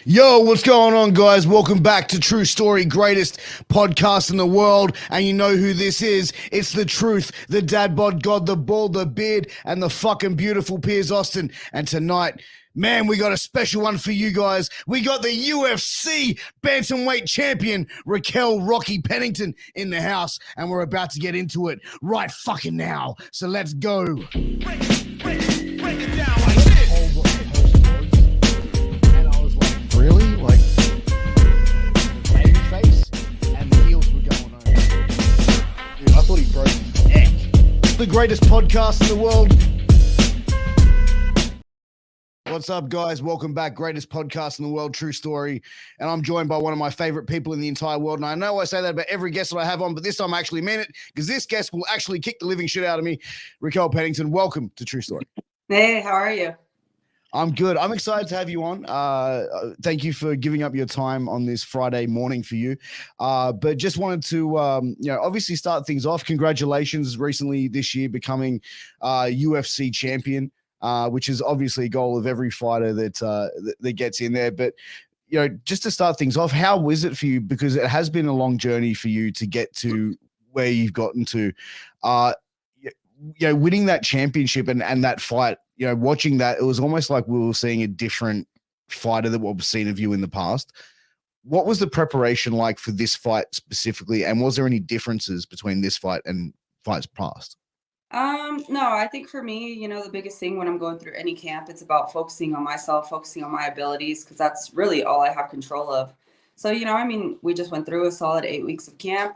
Yo, what's going on, guys? Welcome back to True Story, greatest podcast in the world. And you know who this is. It's the truth, the dad bod god, the bald, the beard, and the fucking beautiful Piers Austin. And tonight, man, we got a special one for you guys. We got the UFC bantamweight champion, Raquel Pennington in the house. And we're about to get into it right fucking now. So let's go. Break it down like this. Really? Like, baby face and the heels were going on. Dude, I thought he broke his neck. The greatest podcast in the world. What's up, guys? Welcome back. Greatest podcast in the world, True Story. And I'm joined by one of my favorite people in the entire world. And I know I say that about every guest that I have on, but this time I actually mean it because this guest will actually kick the living shit out of me. Raquel Pennington, welcome to True Story. Hey, how are you? I'm good. I'm excited to have you on. Thank you for giving up your time on this Friday morning for you. But just wanted to, obviously start things off. Congratulations recently this year becoming UFC champion, which is obviously a goal of every fighter that gets in there. But, just to start things off, how was it for you? Because it has been a long journey for you to get to where you've gotten to. Winning that championship and that fight, watching that, it was almost like we were seeing a different fighter than what we've seen of you in the past. What was the preparation like for this fight specifically? And was there any differences between this fight and fights past? No, I think for me, the biggest thing when I'm going through any camp, it's about focusing on myself, focusing on my abilities, because that's really all I have control of. So, we just went through a solid 8 weeks of camp.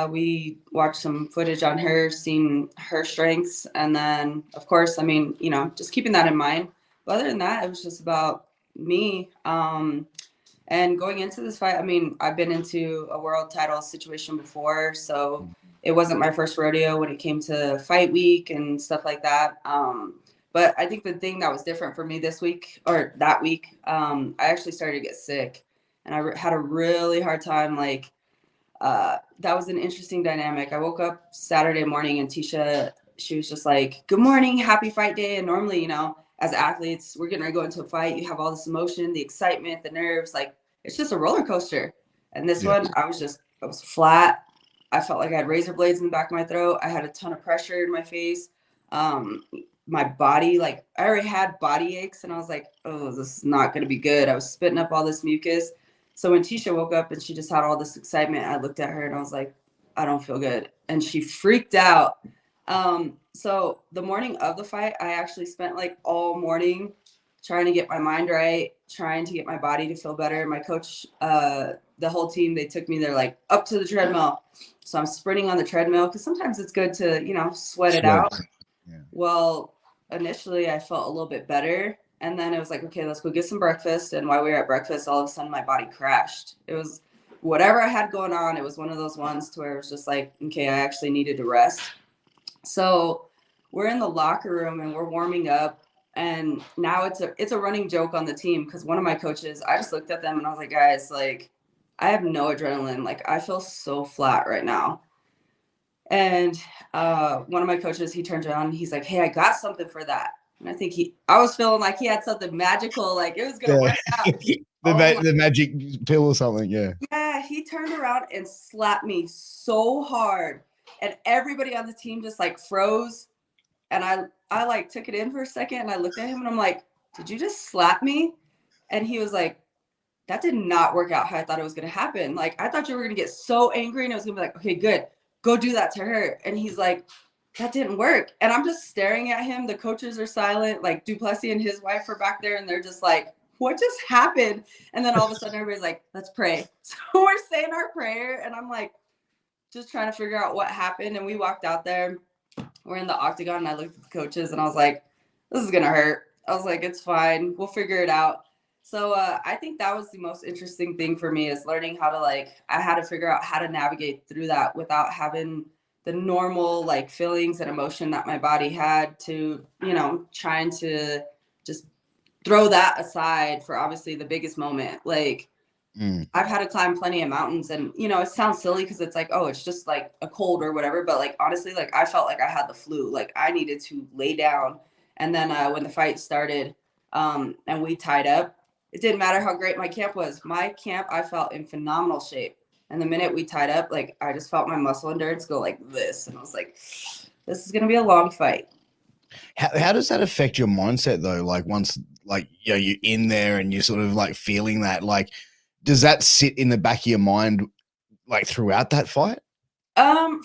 We watched some footage on her, seen her strengths. And then, of course, just keeping that in mind. But other than that, it was just about me. And going into this fight, I've been into a world title situation before. So it wasn't my first rodeo when it came to fight week and stuff like that. But I think the thing that was different for me this week or that week, I actually started to get sick. And I had a really hard time, that was an interesting dynamic. I woke up Saturday morning and Tisha, she was just like, good morning, happy fight day. And normally, as athletes, we're getting ready to go into a fight. You have all this emotion, the excitement, the nerves, it's just a roller coaster. And this one, I was flat. I felt like I had razor blades in the back of my throat. I had a ton of pressure in my face. My body, I already had body aches and I was like, oh, this is not going to be good. I was spitting up all this mucus. So when Tisha woke up and she just had all this excitement, I looked at her and I was like, I don't feel good. And she freaked out. So the morning of the fight, I actually spent all morning trying to get my mind right, trying to get my body to feel better. My coach, the whole team, they took me, they're up to the treadmill. So I'm sprinting on the treadmill because sometimes it's good to, sweat it out. Yeah. Well, initially I felt a little bit better. And then it was like, okay, let's go get some breakfast. And while we were at breakfast, all of a sudden my body crashed. It was whatever I had going on. It was one of those ones to where it was just like, okay, I actually needed to rest. So we're in the locker room and we're warming up. And now it's a running joke on the team because one of my coaches, I just looked at them and I was like, guys, I have no adrenaline. I feel so flat right now. And one of my coaches, he turns around and he's like, hey, I got something for that. And I think I was feeling like he had something magical, it was going to work out. the magic pill or something, yeah. Yeah, he turned around and slapped me so hard. And everybody on the team just froze. And I took it in for a second and I looked at him and I'm like, did you just slap me? And he was like, that did not work out how I thought it was going to happen. I thought you were going to get so angry and it was going to be like, okay, good. Go do that to her. And he's like, that didn't work. And I'm just staring at him. The coaches are silent. Duplessis and his wife are back there and they're just like, what just happened? And then all of a sudden everybody's like, let's pray. So we're saying our prayer and I'm just trying to figure out what happened. And we walked out there. We're in the octagon and I looked at the coaches and I was like, this is going to hurt. I was like, it's fine. We'll figure it out. So I think that was the most interesting thing for me is learning how to I had to figure out how to navigate through that without having the normal feelings and emotion that my body had to, trying to just throw that aside for obviously the biggest moment. I've had to climb plenty of mountains and, it sounds silly because it's oh, it's just a cold or whatever. But honestly, I felt like I had the flu, I needed to lay down. And then when the fight started and we tied up, it didn't matter how great my camp was. My camp, I felt in phenomenal shape. And the minute we tied up, like I just felt my muscle endurance go like this. And I was like, this is going to be a long fight. How does that affect your mindset though? Like once like you know, you're in there and you're sort of like feeling that, like does that sit in the back of your mind like throughout that fight?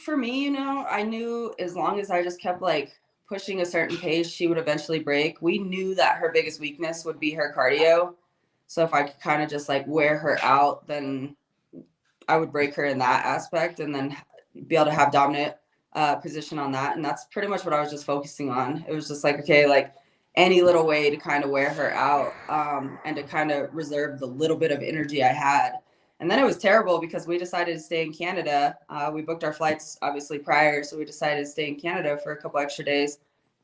For me, you know, I knew as long as I just kept like pushing a certain pace, she would eventually break. We knew that her biggest weakness would be her cardio. So if I could kind of just like wear her out, then I would break her in that aspect and then be able to have dominant position on that. And that's pretty much what I was just focusing on. It was just like, okay, like any little way to kind of wear her out and to kind of reserve the little bit of energy I had. And then it was terrible because we decided to stay in Canada. We booked our flights obviously prior. So we decided to stay in Canada for a couple extra days.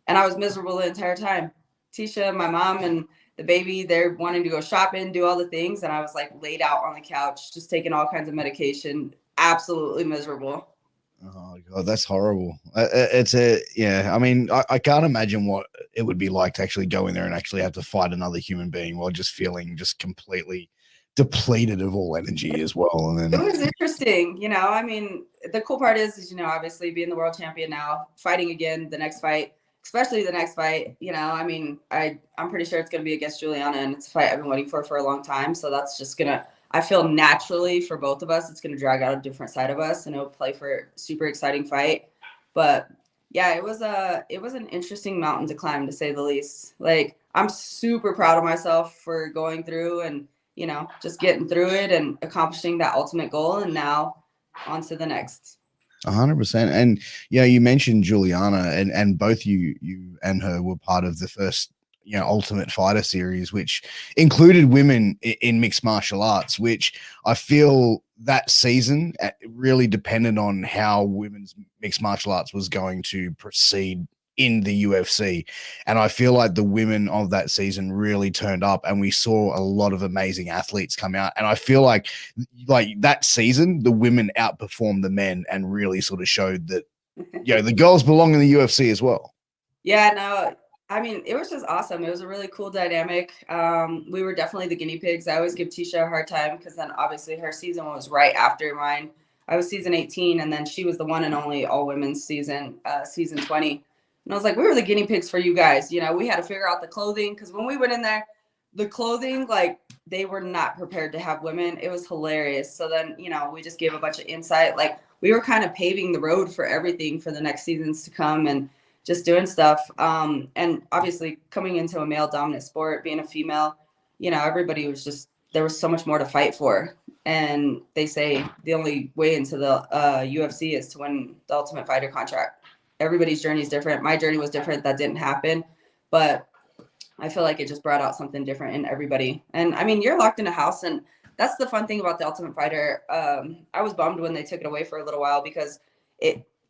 And I was miserable the entire time. Tisha, my mom, and the baby, they're wanting to go shopping, do all the things. And I was like laid out on the couch, just taking all kinds of medication, absolutely miserable. Oh god, that's horrible. It's a yeah. I mean, I can't imagine what it would be like to actually go in there and actually have to fight another human being while just feeling just completely depleted of all energy as well. And It then was interesting, you know. I mean, the cool part is you know, obviously being the world champion now, fighting again the next fight, especially the next fight. You know, I mean, I'm pretty sure it's going to be against Juliana, and it's a fight I've been waiting for a long time. So that's just gonna. I feel naturally for both of us, it's going to drag out a different side of us, and it'll play for a super exciting fight. But yeah, it was an interesting mountain to climb to say the least. Like I'm super proud of myself for going through and you know, just getting through it and accomplishing that ultimate goal. And now on to the next. 100%. And yeah, you mentioned Juliana, and both you and her were part of the first Ultimate Fighter series, which included women in mixed martial arts, which I feel that season really depended on how women's mixed martial arts was going to proceed in the UFC. And I feel like the women of that season really turned up, and we saw a lot of amazing athletes come out. And I feel like that season, the women outperformed the men and really sort of showed that, the girls belong in the UFC as well. Yeah, no, I mean, it was just awesome. It was a really cool dynamic. We were definitely the guinea pigs. I always give Tisha a hard time because then obviously her season was right after mine. I was season 18, and then she was the one and only all women's season, season 20. And I was like, we were the guinea pigs for you guys. You know, we had to figure out the clothing because when we went in there, the clothing, like they were not prepared to have women. It was hilarious. So then, you know, we just gave a bunch of insight. Like we were kind of paving the road for everything for the next seasons to come and just doing stuff. And obviously coming into a male dominant sport, being a female, you know, everybody was just, there was so much more to fight for. And they say the only way into the UFC is to win the Ultimate Fighter contract. Everybody's journey is different. My journey was different. That didn't happen. But I feel like it just brought out something different in everybody. And I mean, you're locked in a house. And that's the fun thing about the Ultimate Fighter. I was bummed when they took it away for a little while because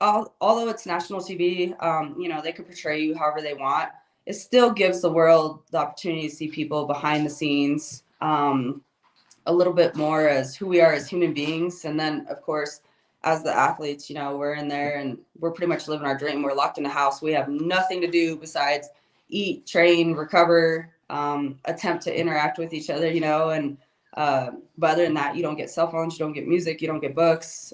although it's national TV, you know, they could portray you however they want. It still gives the world the opportunity to see people behind the scenes a little bit more as who we are as human beings. And then, of course, as the athletes, you know, we're in there and we're pretty much living our dream. We're locked in a house. We have nothing to do besides eat, train, recover, attempt to interact with each other, you know, and but other than that, you don't get cell phones, you don't get music, you don't get books,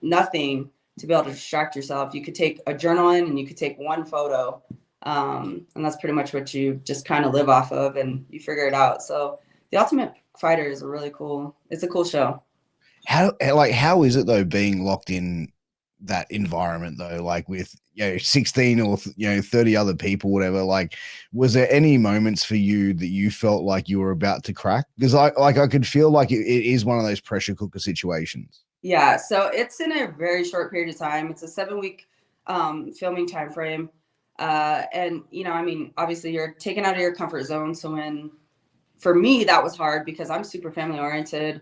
nothing to be able to distract yourself. You could take a journal in and you could take one photo. And that's pretty much what you just kind of live off of and you figure it out. So the Ultimate Fighter is it's a cool show. How is it though being locked in that environment though, like with 16 or 30 other people, whatever? Like, was there any moments for you that you felt like you were about to crack? Because I could feel like it is one of those pressure cooker situations. Yeah, so it's in a very short period of time. It's a 7-week filming time frame. And you know, I mean, obviously you're taken out of your comfort zone. So for me, that was hard because I'm super family oriented.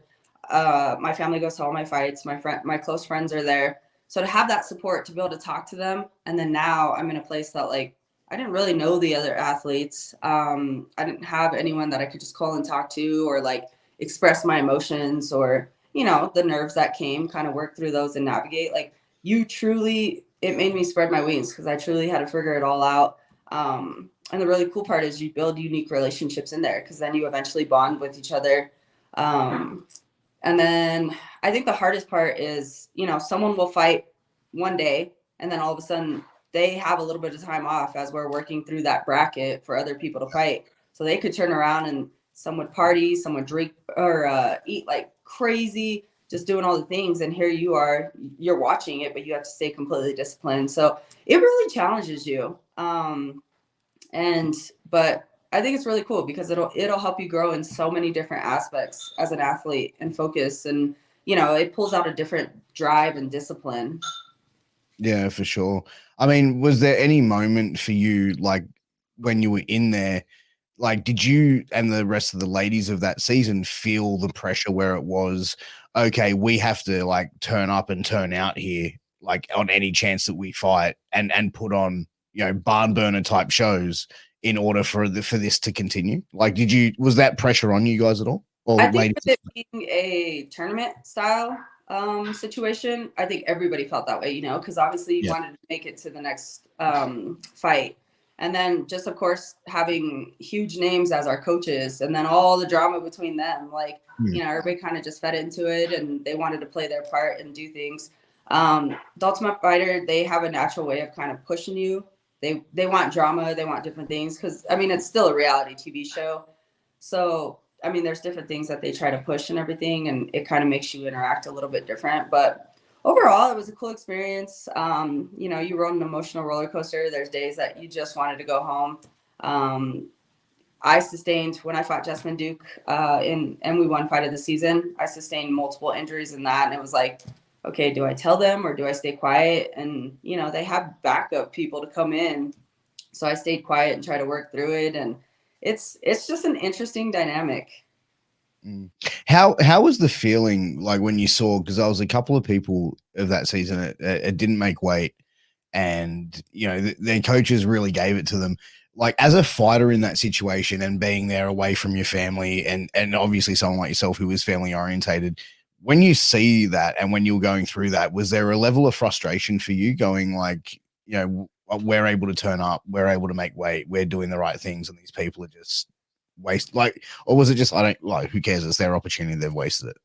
My family goes to all my fights. My close friends are there. So to have that support to be able to talk to them. And then now I'm in a place that like, I didn't really know the other athletes. I didn't have anyone that I could just call and talk to or like express my emotions or, you know, the nerves that came, kind of work through those and navigate. Like it made me spread my wings because I truly had to figure it all out. And the really cool part is you build unique relationships in there because then you eventually bond with each other. And then I think the hardest part is, you know, someone will fight one day and then all of a sudden they have a little bit of time off as we're working through that bracket for other people to fight. So they could turn around and some would party, some would drink or eat like crazy, just doing all the things. And here you are, you're watching it, but you have to stay completely disciplined. So it really challenges you. But I think it's really cool because it'll help you grow in so many different aspects as an athlete and focus, and you know, it pulls out a different drive and discipline. Yeah, for sure. I mean, was there any moment for you, like when you were in there, like did you and the rest of the ladies of that season feel the pressure where it was, okay, we have to like turn up and turn out here, like on any chance that we fight and put on, you know, barn burner type shows in order for this to continue? Like, was that pressure on you guys at all? Or I think ladies? with it being a tournament style situation, I think everybody felt that way, you know, because obviously you Yeah. wanted to make it to the next fight. And then just, of course, having huge names as our coaches and then all the drama between them, like, you know, everybody kind of just fed into it and they wanted to play their part and do things. The Ultimate Fighter, they have a natural way of kind of pushing you. They want drama, they want different things because, I mean, it's still a reality TV show. So I mean, there's different things that they try to push and everything, and it kind of makes you interact a little bit different. But overall, it was a cool experience. You know, you rode an emotional roller coaster. There's days that you just wanted to go home. I sustained when I fought Jessamine Duke and we won fight of the season. I sustained multiple injuries in that, and it was like, okay, do I tell them or do I stay quiet? And you know, they have backup people to come in, so I stayed quiet and tried to work through it. And it's just an interesting dynamic. How was the feeling like when you saw, because I was a couple of people of that season it didn't make weight, and you know their coaches really gave it to them, like as a fighter in that situation and being there away from your family and obviously someone like yourself who is family orientated, when you see that and when you were going through that, was there a level of frustration for you going like, you know, we're able to turn up, we're able to make weight, we're doing the right things, and these people are just waste, like, or was it just, I don't, like, who cares, it's their opportunity, they've wasted it?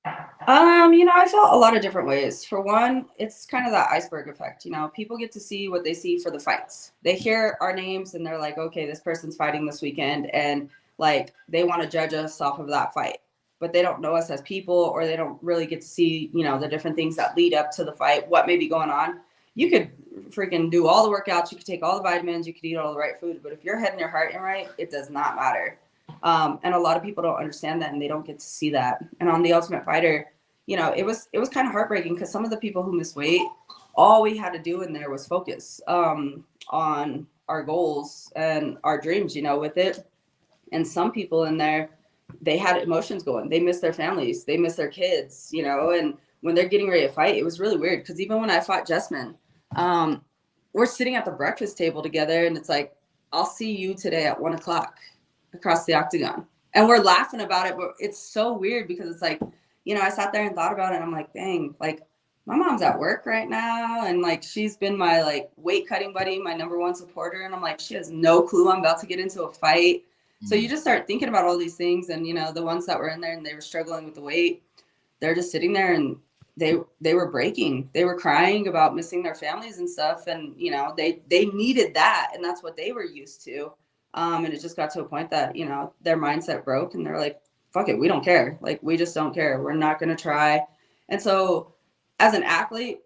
You know, I felt a lot of different ways. For one, it's kind of that iceberg effect. You know, people get to see what they see for the fights. They hear our names and they're like, okay, this person's fighting this weekend, and like they want to judge us off of that fight, but they don't know us as people, or they don't really get to see, you know, the different things that lead up to the fight, what may be going on. You could freaking do all the workouts, you could take all the vitamins, you could eat all the right food, but if your head and your heart ain't right, it does not matter. And a lot of people don't understand that and they don't get to see that. And on the Ultimate Fighter, you know, it was kind of heartbreaking because some of the people who missed weight, all we had to do in there was focus on our goals and our dreams, you know, with it. And some people in there, they had emotions going. They miss their families, they miss their kids, you know, and when they're getting ready to fight, it was really weird because even when I fought Jessamine, we're sitting at the breakfast table together and it's like, I'll see you today at 1:00 across the octagon. And we're laughing about it, but it's so weird because it's like, you know, I sat there and thought about it and I'm like, dang, like my mom's at work right now. And like, she's been my like weight cutting buddy, my #1 supporter. And I'm like, she has no clue I'm about to get into a fight. So you just start thinking about all these things. And, you know, the ones that were in there and they were struggling with the weight, they're just sitting there and they were breaking. They were crying about missing their families and stuff. And, you know, they needed that. And that's what they were used to. And it just got to a point that, you know, their mindset broke and they're like, fuck it, we don't care. Like, we just don't care. We're not going to try. And so as an athlete,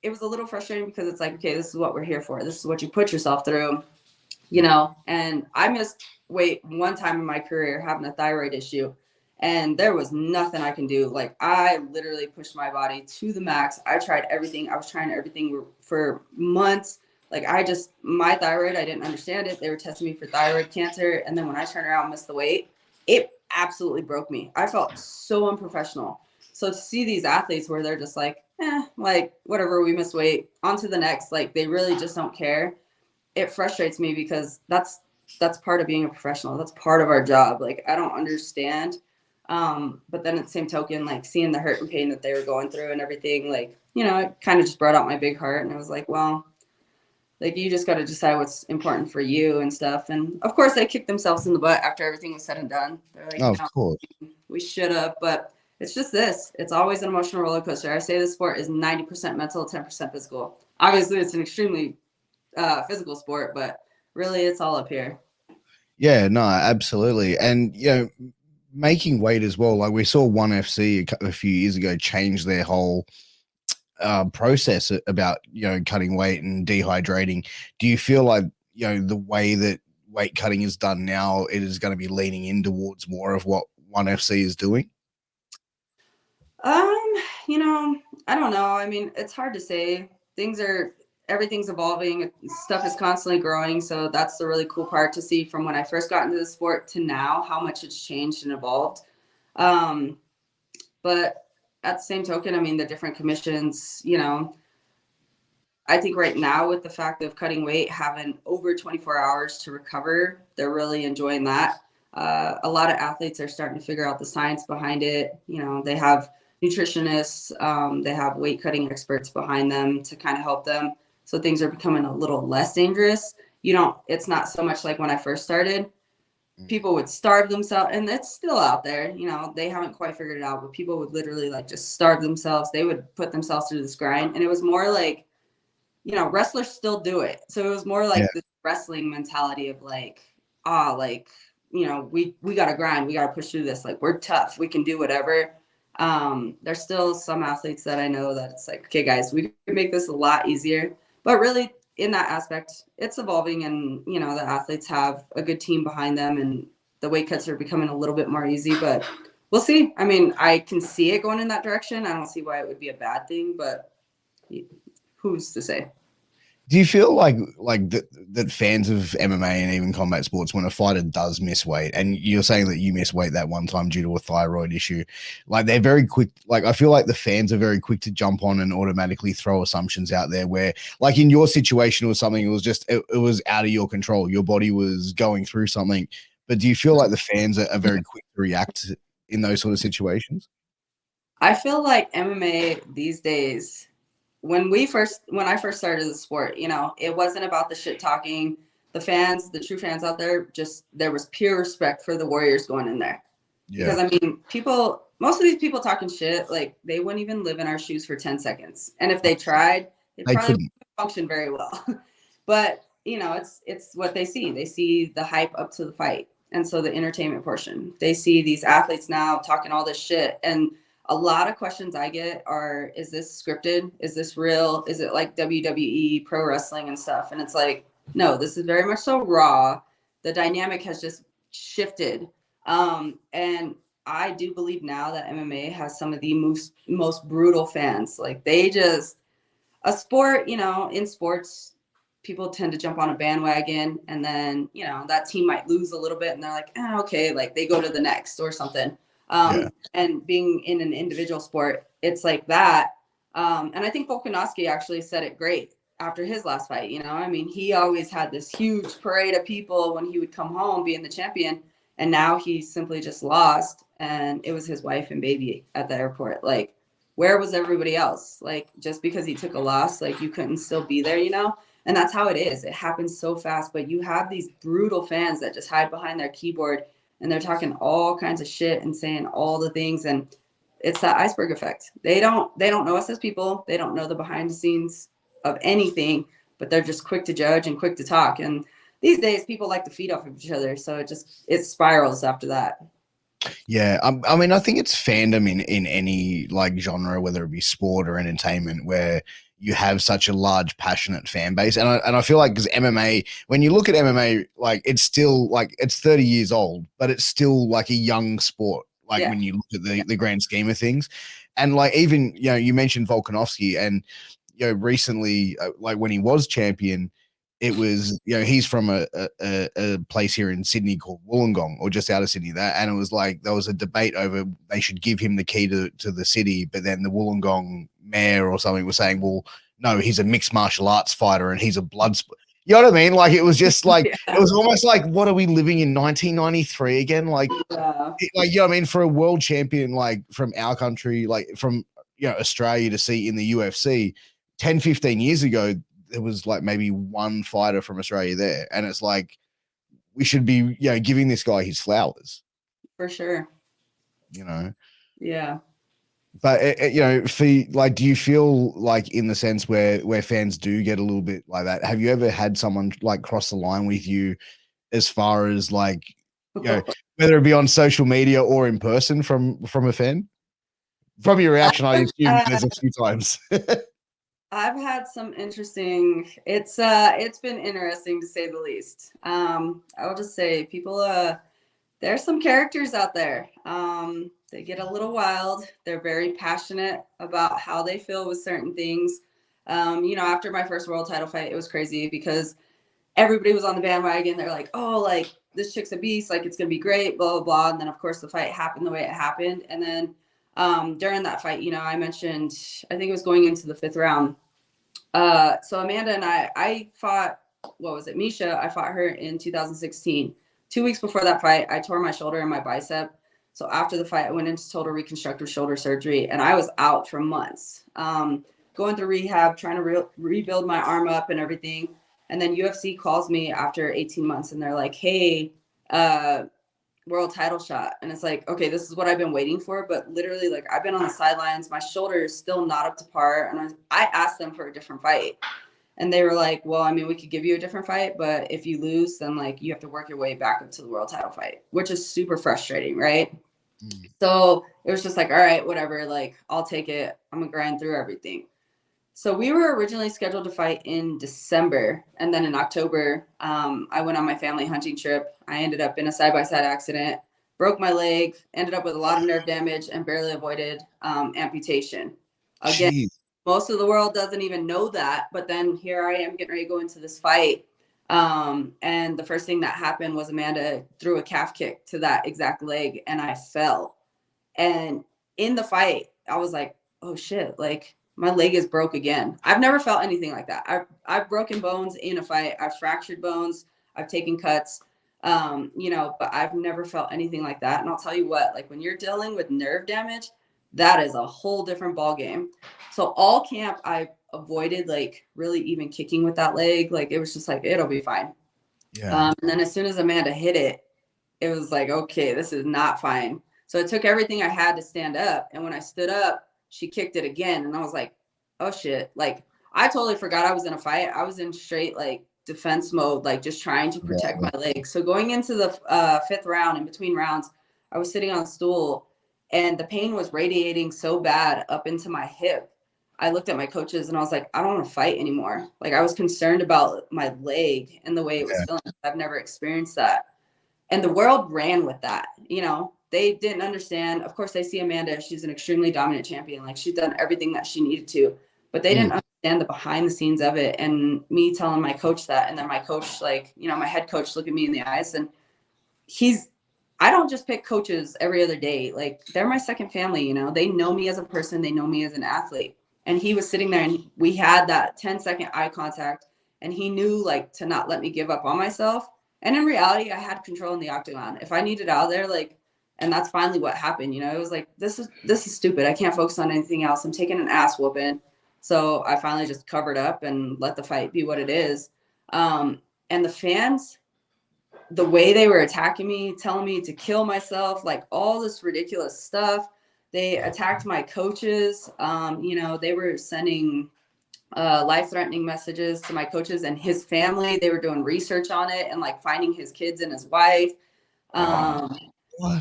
it was a little frustrating because it's like, okay, this is what we're here for. This is what you put yourself through, you know. And I missed weight one time in my career having a thyroid issue. And there was nothing I can do. Like, I literally pushed my body to the max. I tried everything. I was trying everything for months. Like, my thyroid, I didn't understand it. They were testing me for thyroid cancer. And then when I turned around and missed the weight, it absolutely broke me. I felt so unprofessional. So to see these athletes where they're just like, like, whatever, we missed weight, on to the next. Like, they really just don't care. It frustrates me because that's part of being a professional. That's part of our job. Like, I don't understand. But then at the same token, like, seeing the hurt and pain that they were going through and everything, like, you know, it kind of just brought out my big heart. And I was like, well, Like, you just got to decide what's important for you and stuff. And of course, they kicked themselves in the butt after everything was said and done. They're like, Oh, of course. we should have, but it's just this. It's always an emotional roller coaster. I say the sport is 90% mental, 10% physical. Obviously, it's an extremely physical sport, but really, it's all up here. Yeah, no, absolutely. And, making weight as well. Like we saw ONE FC a few years ago change their whole process about, cutting weight and dehydrating. Do you feel like, the way that weight cutting is done now, it is going to be leaning in towards more of what ONE FC is doing? Um, I don't know. I mean, it's hard to say. Everything's evolving. Stuff is constantly growing. So that's the really cool part to see from when I first got into the sport to now, how much it's changed and evolved. But at the same token, I mean, the different commissions, I think right now with the fact of cutting weight, having over 24 hours to recover, they're really enjoying that. A lot of athletes are starting to figure out the science behind it. They have nutritionists, they have weight cutting experts behind them to kind of help them. So things are becoming a little less dangerous. It's not so much like when I first started, people would starve themselves, and it's still out there. They haven't quite figured it out, but people would literally like just starve themselves. They would put themselves through this grind. And it was more like, wrestlers still do it. So it was more like this wrestling mentality of like, we got to grind. We got to push through this. Like, we're tough. We can do whatever. There's still some athletes that I know that it's like, okay, guys, we can make this a lot easier. But really, in that aspect, it's evolving, and, the athletes have a good team behind them, and the weight cuts are becoming a little bit more easy, but we'll see. I mean, I can see it going in that direction. I don't see why it would be a bad thing, but who's to say? Do you feel like that fans of MMA and even combat sports, when a fighter does miss weight, and you're saying that you missed weight that one time due to a thyroid issue, like they're very quick, like I feel like the fans are very quick to jump on and automatically throw assumptions out there where, like in your situation or something, it was just it was out of your control. Your body was going through something. But do you feel like the fans are very quick to react in those sort of situations? I feel like MMA these days, when I first started the sport, it wasn't about the shit talking. The fans, the true fans out there, there was pure respect for the warriors going in there. Yeah. Because I mean, most of these people talking shit, like they wouldn't even live in our shoes for 10 seconds. And if they tried, they probably wouldn't function very well. But it's what they see. They see the hype up to the fight. And so the entertainment portion, they see these athletes now talking all this shit. And a lot of questions I get are, is this scripted? Is this real? Is it like WWE pro wrestling and stuff? And it's like, no, this is very much so raw. The dynamic has just shifted. And I do believe now that MMA has some of the most brutal fans. Like a sport, in sports, people tend to jump on a bandwagon, and then, that team might lose a little bit and they're like, okay, like they go to the next or something. And being in an individual sport, it's like that. And I think Volkanovski actually said it great after his last fight. I mean, he always had this huge parade of people when he would come home being the champion. And now he simply just lost. And it was his wife and baby at the airport. Like, where was everybody else? Like, just because he took a loss, like you couldn't still be there, And that's how it is. It happens so fast. But you have these brutal fans that just hide behind their keyboard and they're talking all kinds of shit and saying all the things. And it's that iceberg effect. They don't know us as people. They don't know the behind the scenes of anything, but they're just quick to judge and quick to talk. And these days people like to feed off of each other. So it spirals after that. Yeah. I mean, I think it's fandom in any like genre, whether it be sport or entertainment, where you have such a large, passionate fan base. And I feel like because MMA, when you look at MMA, like it's still like it's 30 years old, but it's still like a young sport. Like when you look at the grand scheme of things. And like even, you mentioned Volkanovski, and, recently, like when he was champion, it was, he's from a place here in Sydney called Wollongong, or just out of Sydney. And it was like there was a debate over they should give him the key to the city, but then the Wollongong mayor or something was saying, well, no, he's a mixed martial arts fighter and he's a blood you know what I mean? Like it was just like it was almost like, what are we living in 1993 again? Like, like I mean, for a world champion like from our country, like from Australia to see in the UFC 10, 15 years ago, there was like maybe one fighter from Australia there, and it's like we should be, giving this guy his flowers, For sure. Yeah. But do you feel like in the sense where fans do get a little bit like that? Have you ever had someone like cross the line with you as far as like, whether it be on social media or in person from a fan? From your reaction, I assume there's a few times. I've had some interesting. It's been interesting to say the least. I'll just say people. There's some characters out there. They get a little wild. They're very passionate about how they feel with certain things. After my first world title fight, it was crazy because everybody was on the bandwagon. They're like, oh, like this chick's a beast, like it's gonna be great, blah blah blah. And then of course the fight happened the way it happened. And then during that fight, I mentioned, I think it was going into the 5th round. So Amanda and I fought, what was it, Misha? I fought her in 2016. 2 weeks before that fight, I tore my shoulder and my bicep. So after the fight, I went into total reconstructive shoulder surgery, and I was out for months, going through rehab, trying to rebuild my arm up and everything. And then UFC calls me after 18 months, and they're like, hey, world title shot. And it's like, okay, this is what I've been waiting for. But literally, like, I've been on the sidelines. My shoulder is still not up to par. And I asked them for a different fight. And they were like, well, I mean, we could give you a different fight, but if you lose, then like you have to work your way back up to the world title fight, which is super frustrating, right? So it was just like, all right, whatever, like I'll take it. I'm gonna grind through everything. So we were originally scheduled to fight in December, and then in October, I went on my family hunting trip. I ended up in a side-by-side accident, broke my leg, ended up with a lot of nerve damage, and barely avoided amputation. Again, jeez. Most of the world doesn't even know that, but then here I am getting ready to go into this fight. And the first thing that happened was Amanda threw a calf kick to that exact leg, and I fell. And in the fight, I was like, oh shit, like my leg is broke again. I've never felt anything like that. I've broken bones in a fight. I've fractured bones. I've taken cuts, but I've never felt anything like that. And I'll tell you what, like when you're dealing with nerve damage, that is a whole different ball game. So all camp, I avoided like really even kicking with that leg. Like it was just like, it'll be fine. Yeah. And then as soon as Amanda hit it, it was like, okay, this is not fine. So it took everything I had to stand up. And when I stood up, she kicked it again. And I was like, oh shit. Like I totally forgot I was in a fight. I was in straight like defense mode, like just trying to protect my legs. So going into the 5th round, in between rounds, I was sitting on a stool and the pain was radiating so bad up into my hip. I looked at my coaches and I was like, I don't want to fight anymore. Like I was concerned about my leg and the way it was feeling. I've never experienced that. And the world ran with that. They didn't understand. Of course, they see Amanda. She's an extremely dominant champion. Like she's done everything that she needed to, but they didn't understand the behind the scenes of it. And me telling my coach that, and then my coach, like, my head coach look at me in the eyes, and I don't just pick coaches every other day. Like they're my second family, they know me as a person. They know me as an athlete. And he was sitting there and we had that 10-second eye contact, and he knew like to not let me give up on myself. And in reality, I had control in the octagon. If I needed out there, like, and that's finally what happened. It was like, this is stupid. I can't focus on anything else. I'm taking an ass whooping. So I finally just covered up and let the fight be what it is. And the fans, the way they were attacking me, telling me to kill myself, like all this ridiculous stuff. They attacked my coaches. They were sending life-threatening messages to my coaches and his family. They were doing research on it and like finding his kids and his wife.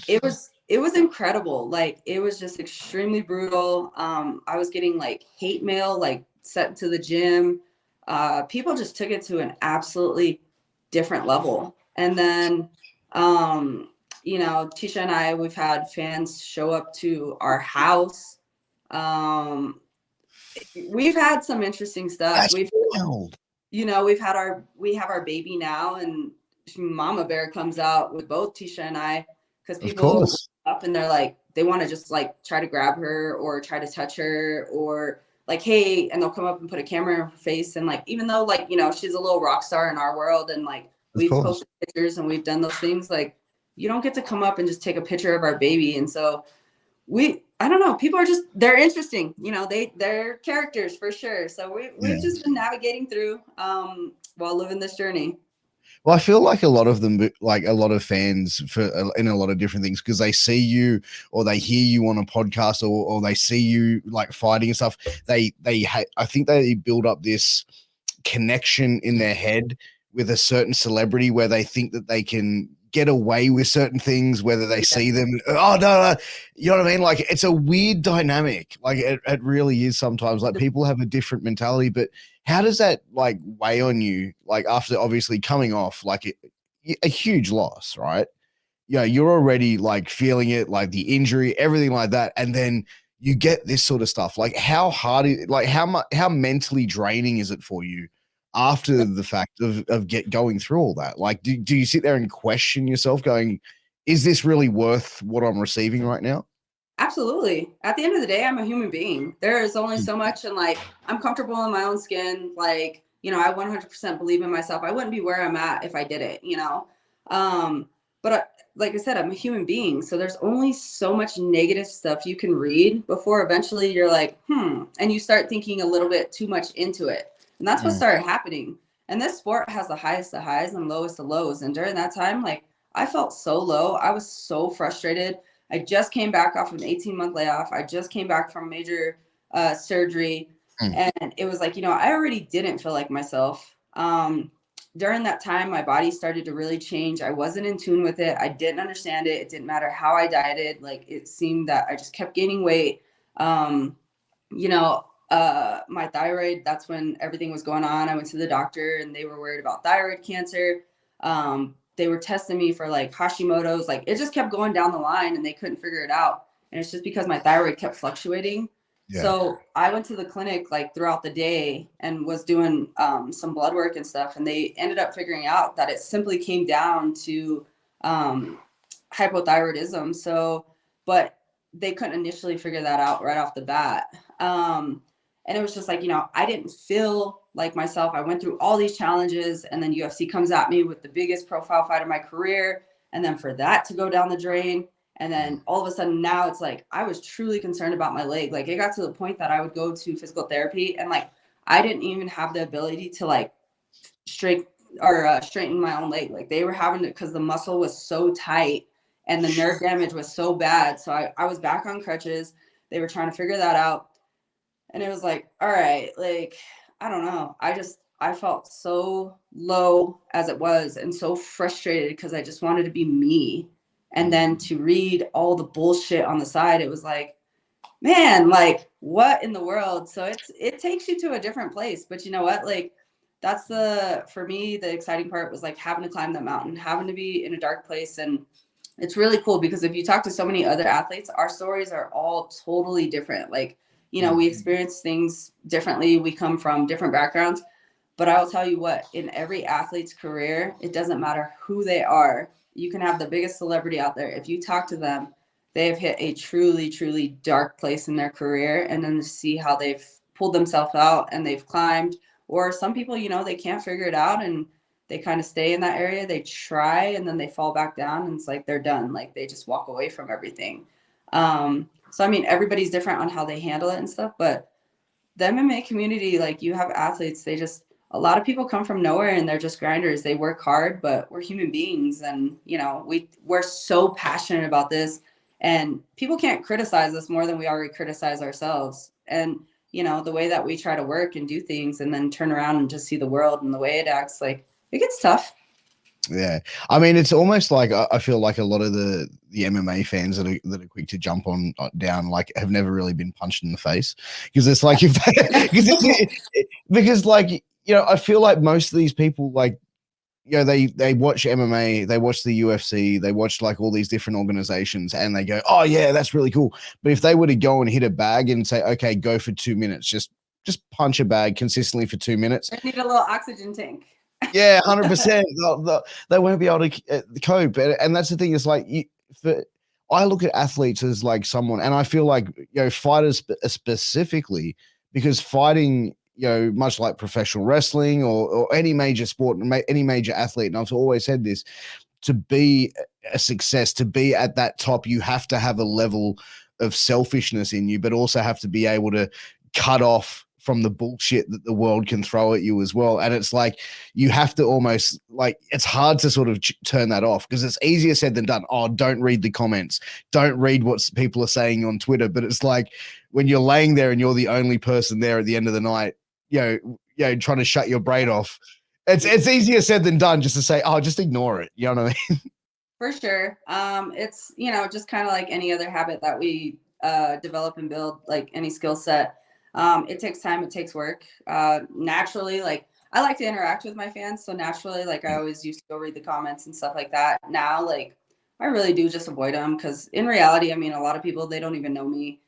It was incredible. Like it was just extremely brutal. I was getting like hate mail, like sent to the gym. People just took it to an absolutely different level. And then, Tisha and I, we've had fans show up to our house. We've had some interesting stuff. We have our baby now, and Mama Bear comes out with both Tisha and I, because people up and they're like, they want to just like try to grab her or try to touch her or like, hey, and they'll come up and put a camera in her face. And like, even though like, she's a little rock star in our world and like we've posted pictures and we've done those things, like you don't get to come up and just take a picture of our baby. And so I don't know. People are they're interesting. You know, they're characters for sure. So we've just been navigating through while living this journey. Well, I feel like a lot of them, like a lot of fans for in a lot of different things, because they see you or they hear you on a podcast or they see you like fighting and stuff. I think they build up this connection in their head with a certain celebrity where they think that they can get away with certain things, whether they see them. Oh no, you know what I mean? Like it's a weird dynamic. Like it really is sometimes. Like people have a different mentality, but how does that like weigh on you? Like after obviously coming off like a huge loss, right? You know, you're already like feeling it, like the injury, everything like that, and then you get this sort of stuff. Like how hard like how mentally draining is it for you after the fact of going through all that? Like do you sit there and question yourself going, is this really worth what I'm receiving right now? Absolutely. At the end of the day, I'm a human being. There is only so much, and like I'm comfortable in my own skin. Like, you know, I 100% believe in myself. I wouldn't be where I'm at if I did it, you know. But like I said, I'm a human being. So there's only so much negative stuff you can read before eventually you're like, and you start thinking a little bit too much into it. And that's what started happening. And this sport has the highest of highs and lowest of lows. And during that time, like I felt so low. I was so frustrated. I just came back off of an 18-month layoff. I just came back from major surgery. And it was like, you know, I already didn't feel like myself. During that time, my body started to really change. I wasn't in tune with it. I didn't understand it. It didn't matter how I dieted. Like it seemed that I just kept gaining weight. You know, my thyroid, that's when everything was going on. I went to the doctor and they were worried about thyroid cancer. They were testing me for like Hashimoto's, like it just kept going down the line and they couldn't figure it out. And it's just because my thyroid kept fluctuating. Yeah. So I went to the clinic like throughout the day and was doing some blood work and stuff. And they ended up figuring out that it simply came down to hypothyroidism. So, but they couldn't initially figure that out right off the bat. And it was just like, you know, I didn't feel like myself. I went through all these challenges and then UFC comes at me with the biggest profile fight of my career. And then for that to go down the drain. And then all of a sudden now it's like, I was truly concerned about my leg. Like it got to the point that I would go to physical therapy and like, I didn't even have the ability to like straighten my own leg. Like they were having it because the muscle was so tight and the nerve damage was so bad. So I was back on crutches. They were trying to figure that out. And it was like, all right, like, I don't know. I felt so low as it was and so frustrated because I just wanted to be me. And then to read all the bullshit on the side, it was like, man, like what in the world? So it takes you to a different place. But you know what? Like that's for me, the exciting part was like having to climb that mountain, having to be in a dark place. And it's really cool because if you talk to so many other athletes, our stories are all totally different. Like, you know, we experience things differently. We come from different backgrounds. But I will tell you what, in every athlete's career, it doesn't matter who they are. You can have the biggest celebrity out there. If you talk to them, they've hit a truly, truly dark place in their career. And then to see how they've pulled themselves out and they've climbed. Or some people, you know, they can't figure it out and they kind of stay in that area. They try and then they fall back down and it's like they're done. Like they just walk away from everything. So, I mean, everybody's different on how they handle it and stuff, but the MMA community, like you have athletes, a lot of people come from nowhere and they're just grinders. They work hard, but we're human beings. And, you know, we're so passionate about this and people can't criticize us more than we already criticize ourselves. And, you know, the way that we try to work and do things and then turn around and just see the world and the way it acts, like it gets tough. Yeah, I mean, it's almost like I feel like a lot of the MMA fans that are quick to jump on down like have never really been punched in the face because it's like if because like you know I feel like most of these people like you know they watch MMA, they watch the UFC, they watch like all these different organizations and they go, oh yeah, that's really cool. But if they were to go and hit a bag and say, okay, go for 2 minutes, just punch a bag consistently for 2 minutes, I need a little oxygen tank. Yeah, 100%. They won't be able to cope, and that's the thing. It's like I look at athletes as like someone, and I feel like you know fighters specifically because fighting, you know, much like professional wrestling or any major sport, any major athlete, and I've always said this: to be a success, to be at that top, you have to have a level of selfishness in you, but also have to be able to cut off from the bullshit that the world can throw at you as well. And it's like, you have to almost like, it's hard to sort of turn that off, because it's easier said than done. Oh, don't read the comments. Don't read what people are saying on Twitter. But it's like, when you're laying there and you're the only person there at the end of the night, trying to shut your brain off, it's easier said than done just to say, oh, just ignore it. You know what I mean? For sure. It's, just kind of like any other habit that we develop and build, like any skill set. It takes time, it takes work. Naturally, like I like to interact with my fans. So naturally, like I always used to go read the comments and stuff like that. Now, like I really do just avoid them, because in reality, I mean, a lot of people, they don't even know me.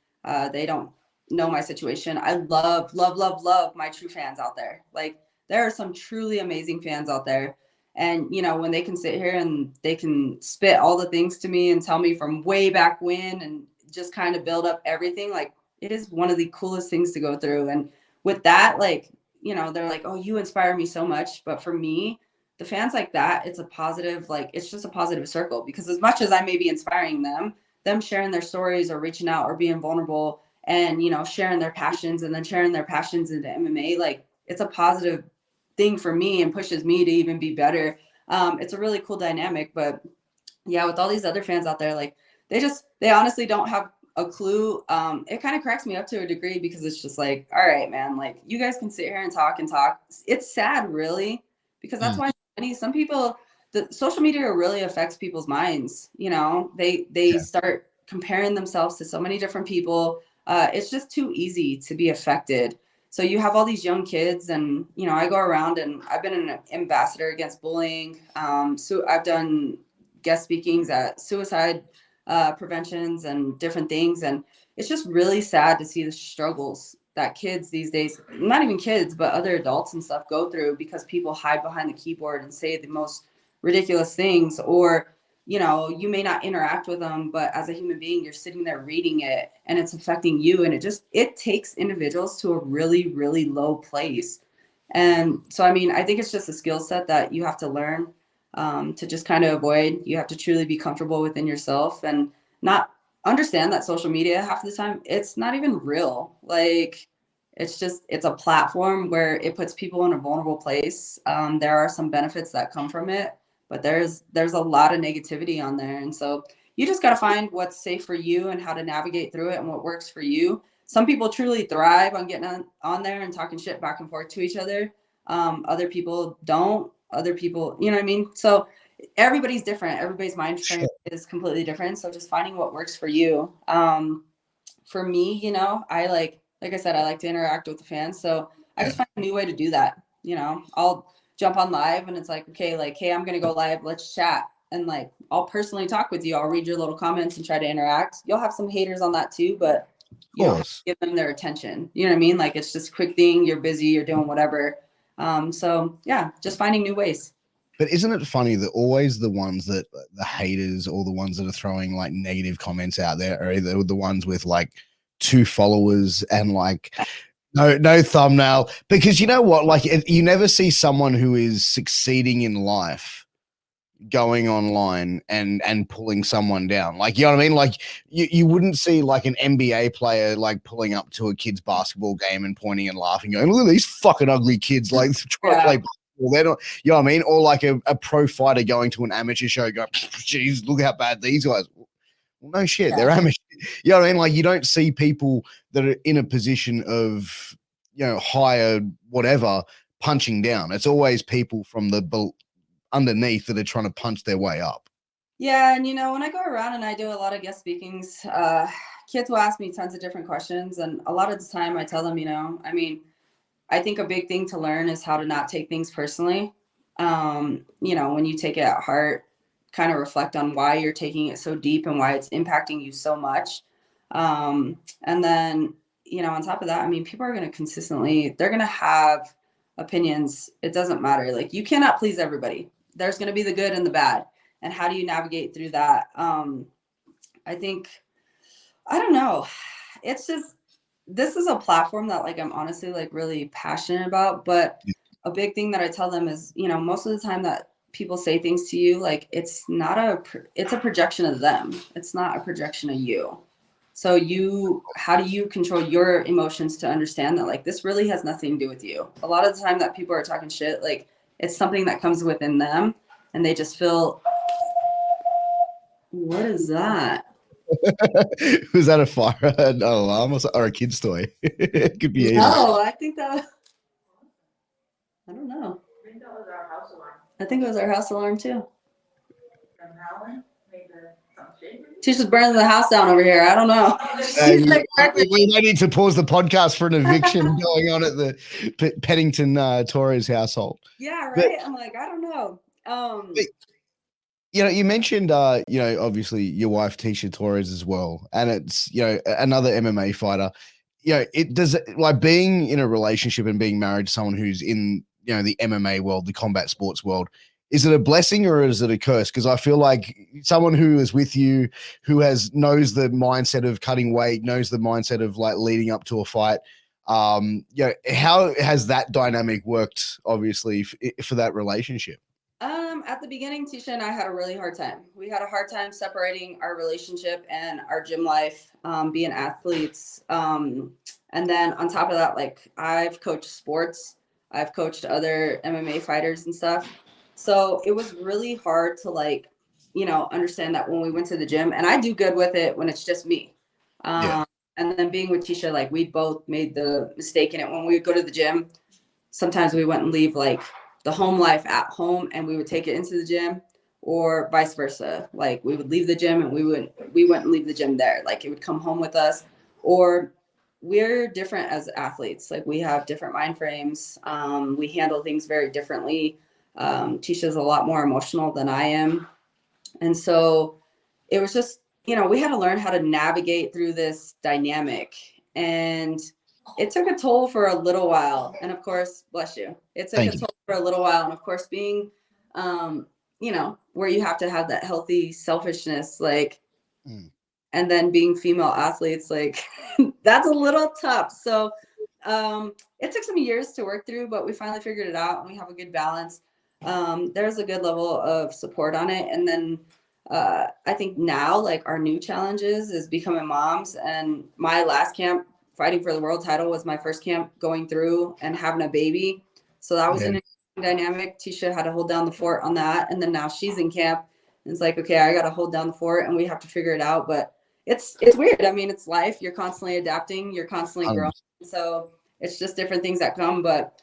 They don't know my situation. I love, love, love, love my true fans out there. Like there are some truly amazing fans out there. And, when they can sit here and they can spit all the things to me and tell me from way back when, and just kind of build up everything, like it is one of the coolest things to go through. And with that, like, they're like, oh, you inspire me so much. But for me, the fans like that, it's a positive, like, it's just a positive circle, because as much as I may be inspiring them sharing their stories or reaching out or being vulnerable and, sharing their passions and then sharing their passions into MMA, like it's a positive thing for me and pushes me to even be better. It's a really cool dynamic. But yeah, with all these other fans out there, like they honestly don't have a clue. It kind of cracks me up to a degree, because it's just like, all right, man, like you guys can sit here and talk. It's sad, really, because that's why some people, the social media really affects people's minds. They start comparing themselves to so many different people. It's just too easy to be affected. So you have all these young kids, and I go around and I've been an ambassador against bullying. So I've done guest speakings at suicide preventions and different things, and it's just really sad to see the struggles that kids these days, not even kids, but other adults and stuff, go through, because people hide behind the keyboard and say the most ridiculous things. Or you may not interact with them, but as a human being, you're sitting there reading it and it's affecting you. And it takes individuals to a really, really low place. And so, I mean, I think it's just a skill set that you have to learn to just kind of avoid. You have to truly be comfortable within yourself and not understand that social media, half the time, it's not even real. Like, it's a platform where it puts people in a vulnerable place. There are some benefits that come from it, but there's a lot of negativity on there. And so you just got to find what's safe for you and how to navigate through it and what works for you. Some people truly thrive on getting on there and talking shit back and forth to each other. Other people don't. Other people, you know what I mean? So everybody's different. Everybody's mind frame is completely different. So just finding what works for you. For me, I like I said, I like to interact with the fans. So I just find a new way to do that. I'll jump on live and it's like, okay, like, hey, I'm going to go live. Let's chat. And like, I'll personally talk with you. I'll read your little comments and try to interact. You'll have some haters on that too, but you don't have to give them their attention. You know what I mean? Like, it's just a quick thing. You're busy, you're doing whatever. So yeah, just finding new ways. But isn't it funny that always the ones that the haters or the ones that are throwing like negative comments out there are either the ones with like 2 followers and like no thumbnail? Because you know what, like you never see someone who is succeeding in life going online and pulling someone down. Like, you know what I mean? Like you wouldn't see like an NBA player like pulling up to a kid's basketball game and pointing and laughing, going, look at these fucking ugly kids like trying to play basketball. They're not, you know what I mean? Or like a pro fighter going to an amateur show going, geez, look how bad these guys. Well, no shit, they're amateur. You know what I mean? Like, you don't see people that are in a position of, higher whatever punching down. It's always people from the underneath that are trying to punch their way up. Yeah. And, when I go around and I do a lot of guest speakings, kids will ask me tons of different questions. And a lot of the time I tell them, I mean, I think a big thing to learn is how to not take things personally. When you take it at heart, kind of reflect on why you're taking it so deep and why it's impacting you so much. And then, on top of that, I mean, people are going to they're going to have opinions. It doesn't matter. Like, you cannot please everybody. There's going to be the good and the bad. And how do you navigate through that? I think, I don't know. It's just, this is a platform that like, I'm honestly like really passionate about, but a big thing that I tell them is, most of the time that people say things to you, like it's a projection of them. It's not a projection of you. So how do you control your emotions to understand that like this really has nothing to do with you? A lot of the time that people are talking shit, like it's something that comes within them and they just feel, what is that? Was that a fire an alarm or a kid's toy? It could be either. No, I think that, I don't know. I think that was our house alarm. I think it was our house alarm too. From Howland, maybe some shit. Tisha's burning the house down over here. I don't know. She's like, We may need to pause the podcast for an eviction going on at the Pennington Torres household. yeah, right. But- I'm like, I don't know. You know, you mentioned, you know, obviously your wife Tisha Torres as well, and it's, you know, another MMA fighter. You know, it does like being in a relationship and being married to someone who's in, you know, the MMA world, the combat sports world. Is it a blessing or is it a curse? Because I feel like someone who is with you, who knows the mindset of cutting weight, knows the mindset of like leading up to a fight. You know, how has that dynamic worked? Obviously, for that relationship. At the beginning, Tisha and I had a really hard time. We had a hard time separating our relationship and our gym life, being athletes. And then on top of that, like I've coached sports, I've coached other MMA fighters and stuff. So it was really hard to like, you know, understand that when we went to the gym, and I do good with it when it's just me. Yeah. And then being with Tisha, like we both made the mistake in it. When we would go to the gym, sometimes we wouldn't leave like the home life at home and we would take it into the gym, or vice versa. Like we would leave the gym and we wouldn't leave the gym there. Like it would come home with us. Or we're different as athletes. Like we have different mind frames. We handle things very differently. Tisha's a lot more emotional than I am. And so it was just, you know, we had to learn how to navigate through this dynamic. And it took a toll for a little while. And of course, bless you. It took a toll for a little while. And of course, being, you know, where you have to have that healthy selfishness, like, and then being female athletes, like that's a little tough. So it took some years to work through, but we finally figured it out and we have a good balance. There's a good level of support on it. And then I think now, like our new challenges is becoming moms. And my last camp, fighting for the world title, was my first camp going through and having a baby. So that was an interesting dynamic. Tisha had to hold down the fort on that. And then now she's in camp. And it's like, okay, I got to hold down the fort and we have to figure it out. But it's weird. I mean, it's life. You're constantly adapting. You're constantly growing. So it's just different things that come. But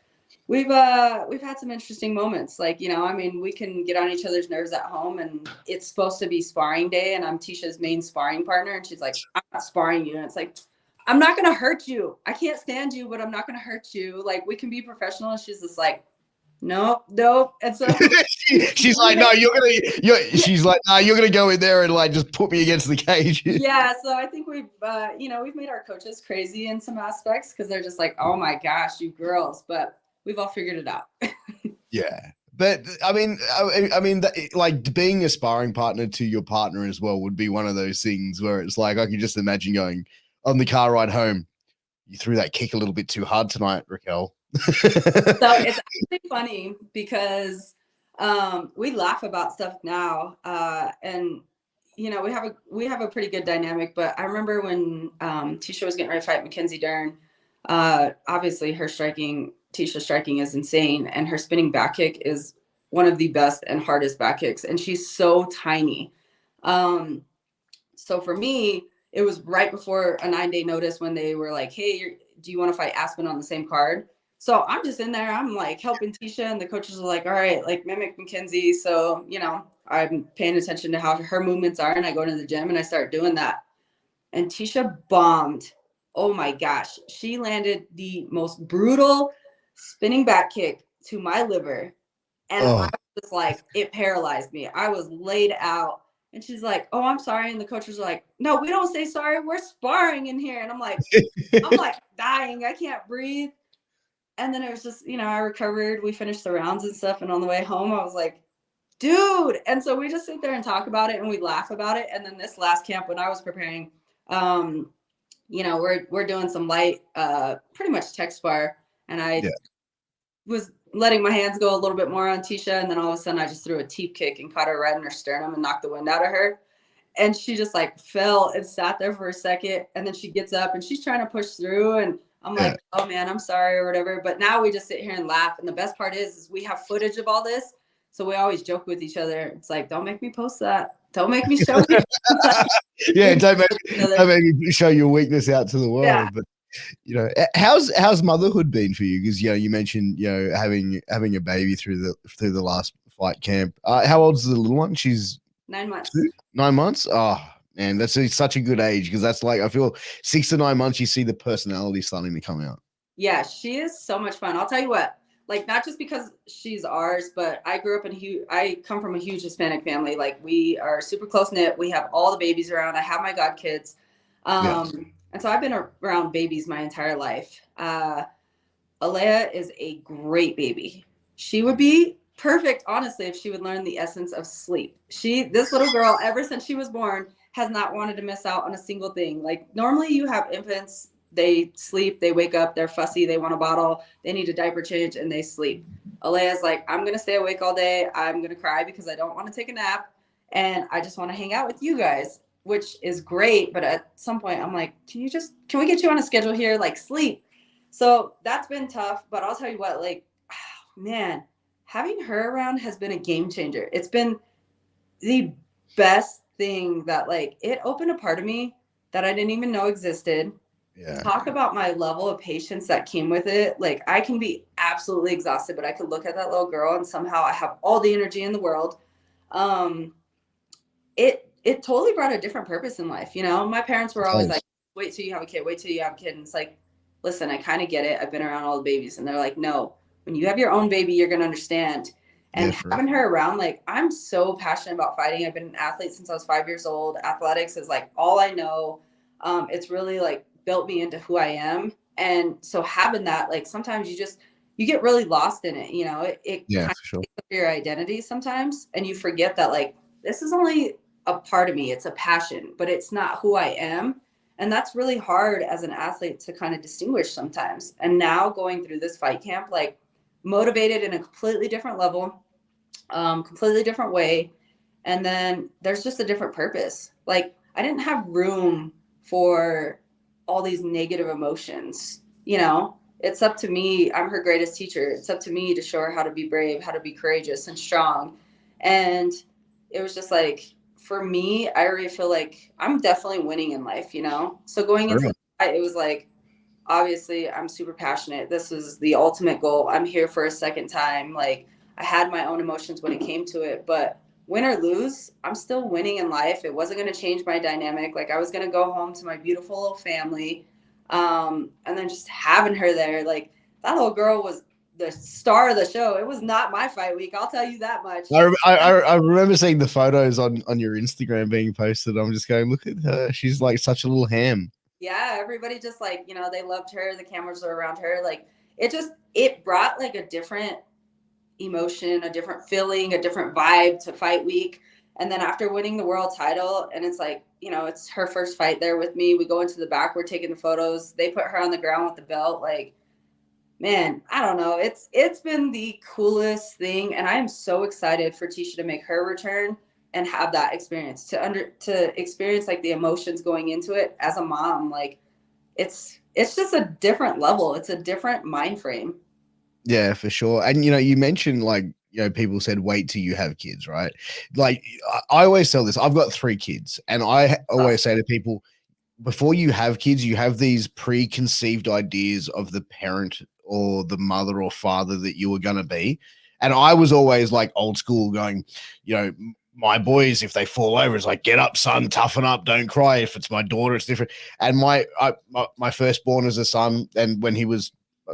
we've had some interesting moments. Like, you know, I mean, we can get on each other's nerves at home, and it's supposed to be sparring day, and I'm Tisha's main sparring partner, and she's like, I'm not sparring you. And it's like, I'm not going to hurt you. I can't stand you, but I'm not going to hurt you. Like, we can be professional. And she's just like, nope. And so she's like, no, she's like, no, you're gonna go in there and like just put me against the cage. Yeah. So I think we've made our coaches crazy in some aspects, because they're just like, oh my gosh, you girls, but we've all figured it out. Yeah. But I mean, like being a sparring partner to your partner as well would be one of those things where it's like, I can just imagine going on the car ride home. You threw that kick a little bit too hard tonight, Raquel. So it's actually funny because we laugh about stuff now, and you know, we have a pretty good dynamic. But I remember when Tisha was getting ready to fight Mackenzie Dern. Obviously, Tisha's striking is insane, and her spinning back kick is one of the best and hardest back kicks, and she's so tiny. So for me, it was right before a 9-day notice when they were like, "Hey, do you want to fight Aspen on the same card?" So I'm just in there. I'm like helping Tisha, and the coaches are like, all right, like mimic Mackenzie. So, you know, I'm paying attention to how her movements are, and I go to the gym and I start doing that. And Tisha bombed. Oh my gosh. She landed the most brutal spinning back kick to my liver. And I was just like, it paralyzed me. I was laid out. And she's like, oh, I'm sorry. And the coaches are like, no, we don't say sorry. We're sparring in here. And I'm like dying. I can't breathe. And then it was just, you know, I recovered. We finished the rounds and stuff. And on the way home, I was like, dude. And so we just sit there and talk about it and we laugh about it. And then this last camp, when I was preparing, you know, we're doing some light, pretty much tech spar. And I was letting my hands go a little bit more on Tisha. And then all of a sudden I just threw a teep kick and caught her right in her sternum and knocked the wind out of her. And she just like fell and sat there for a second. And then she gets up and she's trying to push through. And I'm Yeah. like, oh man, I'm sorry or whatever. But now we just sit here and laugh. And the best part is we have footage of all this. So we always joke with each other. It's like, don't make me post that. Don't make me show you. Yeah, don't make me show your weakness out to the world. Yeah. But you know, how's motherhood been for you? Because you mentioned having a baby through the last fight camp. How old's the little one? She's 9 months. 9 months. Oh man, that's such a good age, because that's like, I feel 6 to 9 months you see the personality starting to come out. Yeah, she is so much fun. I'll tell you what, like, not just because she's ours, but I grew up I come from a huge Hispanic family. Like, we are super close knit. We have all the babies around. I have my godkids. And so I've been around babies my entire life. Alea is a great baby. She would be perfect, honestly, if she would learn the essence of sleep. This little girl, ever since she was born, has not wanted to miss out on a single thing. Like, normally you have infants, they sleep, they wake up, they're fussy, they want a bottle, they need a diaper change, and they sleep. Alea's like, I'm going to stay awake all day. I'm going to cry because I don't want to take a nap. And I just want to hang out with you guys, which is great. But at some point I'm like, can we get you on a schedule here? Like, sleep. So that's been tough, but I'll tell you what, like, man, having her around has been a game changer. It's been the best thing that, like, it opened a part of me that I didn't even know existed. Yeah. Talk about my level of patience that came with it. Like, I can be absolutely exhausted, but I could look at that little girl and somehow I have all the energy in the world. It totally brought a different purpose in life. My parents were always like, wait till you have a kid, wait till you have a kid. And it's like, listen, I kind of get it. I've been around all the babies. And they're like, no, when you have your own baby, you're going to understand. And having her around, like, I'm so passionate about fighting. I've been an athlete since I was 5 years old. Athletics is like all I know. It's really like built me into who I am. And so having that, like, sometimes you get really lost in it. It kind of takes over your identity sometimes. And you forget that, like, this is only a part of me. It's a passion, but it's not who I am. And that's really hard as an athlete to kind of distinguish sometimes. And now going through this fight camp, like, motivated in a completely different level, completely different way. And then there's just a different purpose. Like, I didn't have room for all these negative emotions. It's up to me. I'm her greatest teacher. It's up to me to show her how to be brave, how to be courageous and strong. And it was just like, for me, I already feel like I'm definitely winning in life, So going into the fight, it was like, obviously I'm super passionate. This is the ultimate goal. I'm here for a second time. Like, I had my own emotions when it came to it, but win or lose, I'm still winning in life. It wasn't going to change my dynamic. Like, I was going to go home to my beautiful little family. And then just having her there, like, that little girl was the star of the show. It was not my fight week, I'll tell you that much. I remember seeing the photos on your Instagram being posted. I'm just going, look at her. She's like such a little ham. Yeah, everybody just, like, they loved her. The cameras were around her. Like, it brought, like, a different emotion, a different feeling, a different vibe to fight week. And then after winning the world title, and it's like, it's her first fight there with me. We go into the back, we're taking the photos. They put her on the ground with the belt. Like, man, I don't know. It's been the coolest thing. And I am so excited for Tisha to make her return and have that experience, to experience, like, the emotions going into it as a mom. Like, it's just a different level. It's a different mind frame. Yeah, for sure. And you mentioned, like, people said wait till you have kids, right? Like, I always tell this. I've got 3 kids, and I always say to people, before you have kids, you have these preconceived ideas of the parent or the mother or father that you were going to be. And I was always like old school, going, my boys, if they fall over, it's like, get up, son, toughen up, don't cry. If it's my daughter, it's different. And my firstborn is a son, and when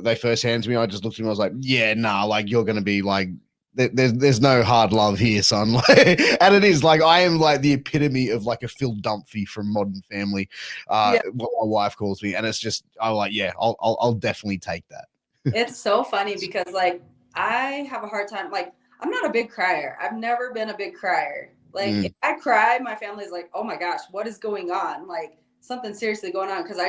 they first handed me, I just looked at him, I was like, yeah, nah, like, you're going to be like, there's no hard love here, son. And it is like, I am like the epitome of like a Phil Dunphy from Modern Family, what my wife calls me. And it's just, I'm like, yeah, I'll definitely take that. It's so funny because, like, I have a hard time. Like, I'm not a big crier. I've never been a big crier. Like, if I cry, my family's like, oh my gosh, what is going on? Like, something seriously going on. Cause I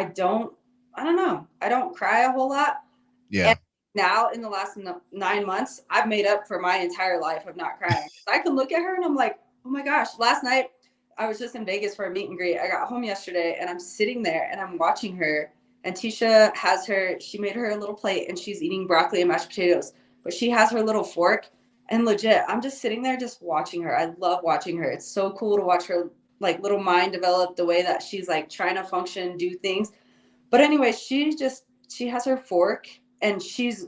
don't know. I don't cry a whole lot. Yeah. And now in the last 9 months, I've made up for my entire life of not crying. I can look at her and I'm like, oh my gosh, last night I was just in Vegas for a meet and greet. I got home yesterday and I'm sitting there and I'm watching her. And Tisha has she made her a little plate and she's eating broccoli and mashed potatoes, but she has her little fork. And legit, I'm just sitting there just watching her. I love watching her. It's so cool to watch her like little mind develop, the way that she's like trying to function, do things. But anyway, she has her fork and she's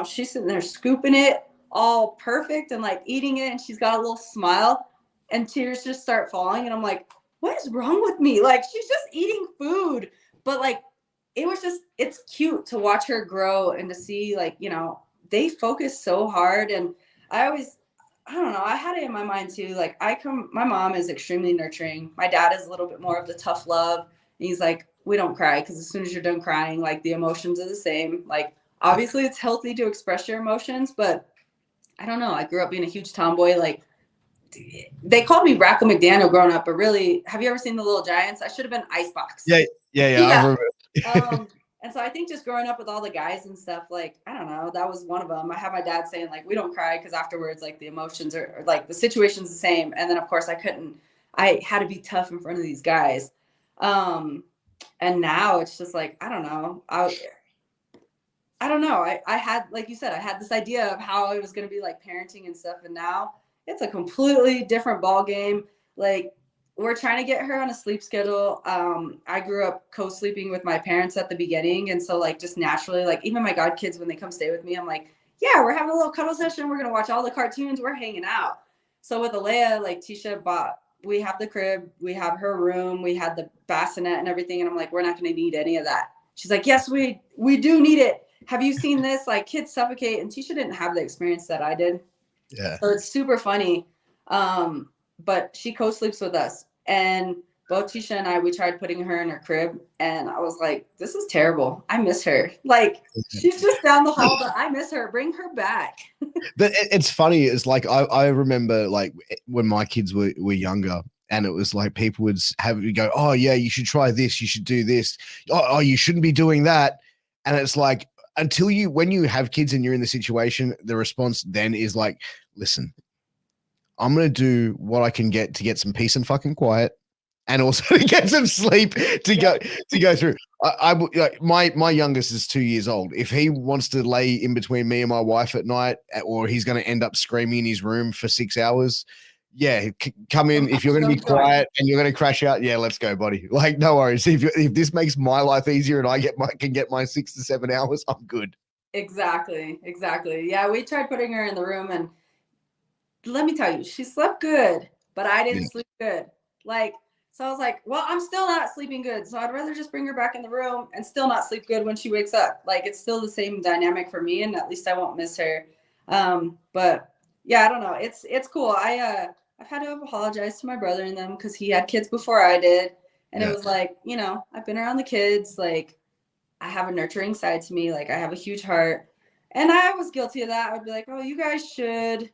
sitting there scooping it all perfect and like eating it. And she's got a little smile and tears just start falling. And I'm like, what is wrong with me? Like, she's just eating food. But like, it's cute to watch her grow and to see like, they focus so hard. And I don't know, I had it in my mind too. Like my mom is extremely nurturing. My dad is a little bit more of the tough love. And he's like, we don't cry because as soon as you're done crying, like the emotions are the same. Like, obviously it's healthy to express your emotions, but I don't know. I grew up being a huge tomboy. Like, they called me Raquel McDaniel growing up, but really, have you ever seen The Little Giants? I should have been Icebox. Yeah. I remember. And so I think just growing up with all the guys and stuff, like, I don't know, that was one of them. I have my dad saying like, we don't cry because afterwards, like the emotions are like the situation's the same. And then of course I had to be tough in front of these guys. And now it's just like, I don't know. I don't know. I had, like you said, I had this idea of how it was going to be like parenting and stuff. And now it's a completely different ball game. Like, we're trying to get her on a sleep schedule. I grew up co-sleeping with my parents at the beginning. And so like, just naturally, like even my god kids, when they come stay with me, I'm like, yeah, we're having a little cuddle session. We're going to watch all the cartoons. We're hanging out. So with Alea, like Tisha we have the crib, we have her room, we had the bassinet and everything. And I'm like, we're not going to need any of that. She's like, yes, we do need it. Have you seen this? Like, kids suffocate. And Tisha didn't have the experience that I did. Yeah. So it's super funny. But she co-sleeps with us. And both Tisha and we tried putting her in her crib. And I was like, this is terrible. I miss her. Like, she's just down the hall, but I miss her. Bring her back. But it's funny. It's like, I remember like when my kids were younger, and it was like people would have you go, oh yeah, you should try this. You should do this. Oh, you shouldn't be doing that. And it's like, when you have kids and you're in the situation, the response then is like, listen, I'm going to do what I can get to get some peace and fucking quiet, and also to get some sleep to go through. My youngest is 2 years old. If he wants to lay in between me and my wife at night, or he's going to end up screaming in his room for 6 hours, yeah, come in. If you're going to be quiet and you're going to crash out, yeah, let's go, buddy. Like, no worries. If this makes my life easier and I can get my 6 to 7 hours, I'm good. Exactly. Yeah, we tried putting her in the room, and let me tell you, she slept good, but I didn't sleep good. Like, so I was like, well, I'm still not sleeping good. So I'd rather just bring her back in the room and still not sleep good when she wakes up. Like, it's still the same dynamic for me, and at least I won't miss her. But yeah, I don't know. It's cool. I've had to apologize to my brother and them because he had kids before I did. And it was like, I've been around the kids. Like, I have a nurturing side to me. Like, I have a huge heart. And I was guilty of that. I would be like, oh, you guys should.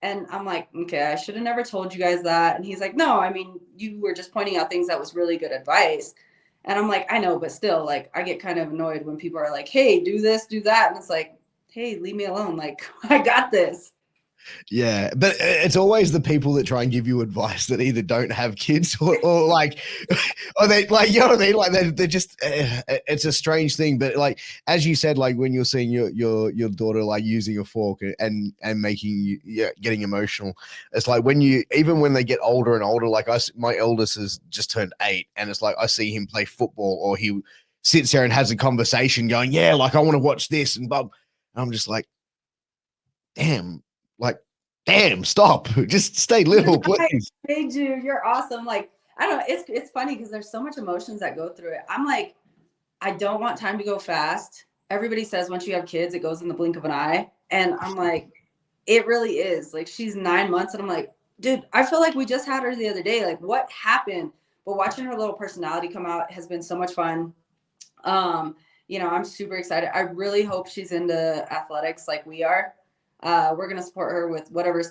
And I'm like, okay, I should have never told you guys that. And he's like, no, I mean, you were just pointing out things that was really good advice. And I'm like, I know, but still, like, I get kind of annoyed when people are like, hey, do this, do that. And it's like, hey, leave me alone. Like, I got this. Yeah, but it's always the people that try and give you advice that either don't have kids or like, or they like, you know what I mean? Like they're just, it's a strange thing. But like, as you said, like when you're seeing your daughter like using a fork and making you getting emotional, it's like even when they get older and older, like my eldest has just turned 8, and it's like I see him play football, or he sits there and has a conversation going, yeah, like I want to watch this, and I'm just like, damn. Like, damn, stop. Just stay little, please. Hey, Jude, you're awesome. Like, I don't know. It's funny because there's so much emotions that go through it. I'm like, I don't want time to go fast. Everybody says once you have kids, it goes in the blink of an eye. And I'm like, it really is. Like, she's 9 months. And I'm like, dude, I feel like we just had her the other day. Like, what happened? But watching her little personality come out has been so much fun. I'm super excited. I really hope she's into athletics like we are. We're going to support her with whatever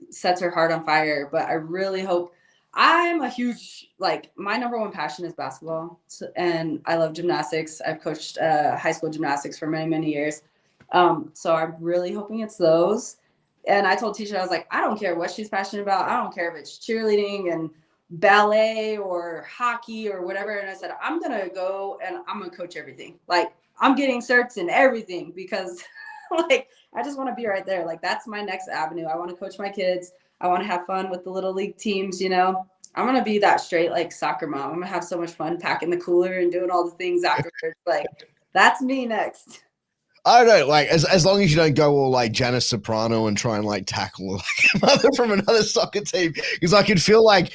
sets her heart on fire. But I really hope. I'm a huge, like, my number one passion is basketball. And I love gymnastics. I've coached high school gymnastics for many, many years. So I'm really hoping it's those. And I told Tisha, I was like, I don't care what she's passionate about. I don't care if it's cheerleading and ballet or hockey or whatever. And I said, I'm going to go and I'm going to coach everything. Like, I'm getting certs and everything because like, I just want to be right there. Like, that's my next avenue. I want to coach my kids. I want to have fun with the little league teams, you know. I'm going to be that straight, like, soccer mom. I'm going to have so much fun packing the cooler and doing all the things afterwards. Like, that's me next. I don't know, like as long as you don't go all like Janice Soprano and try and like tackle like a mother from another soccer team, because I could feel like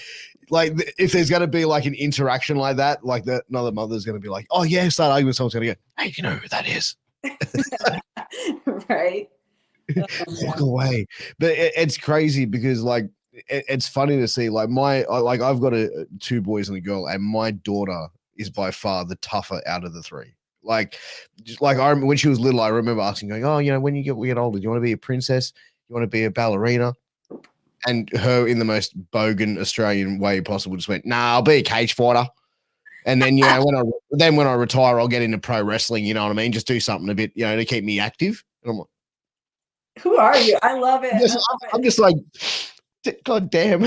if there's going to be like an interaction like that, like that another mother's going to be like, oh yeah, start arguing with someone's going to go, hey, you know who that is? Right. Walk away. But it's crazy because like it's funny to see like I've got two boys and a girl, and my daughter is by far the tougher out of the three. Like I remember when she was little, I remember asking, going, oh, you know, when you get older, do you want to be a princess? You want to be a ballerina? And her, in the most bogan Australian way possible, just went, nah, I'll be a cage fighter. And then, you know, when I retire, I'll get into pro wrestling, you know what I mean? Just do something a bit, you know, to keep me active. And I'm like, who are you? I love it. I'm just like, God damn.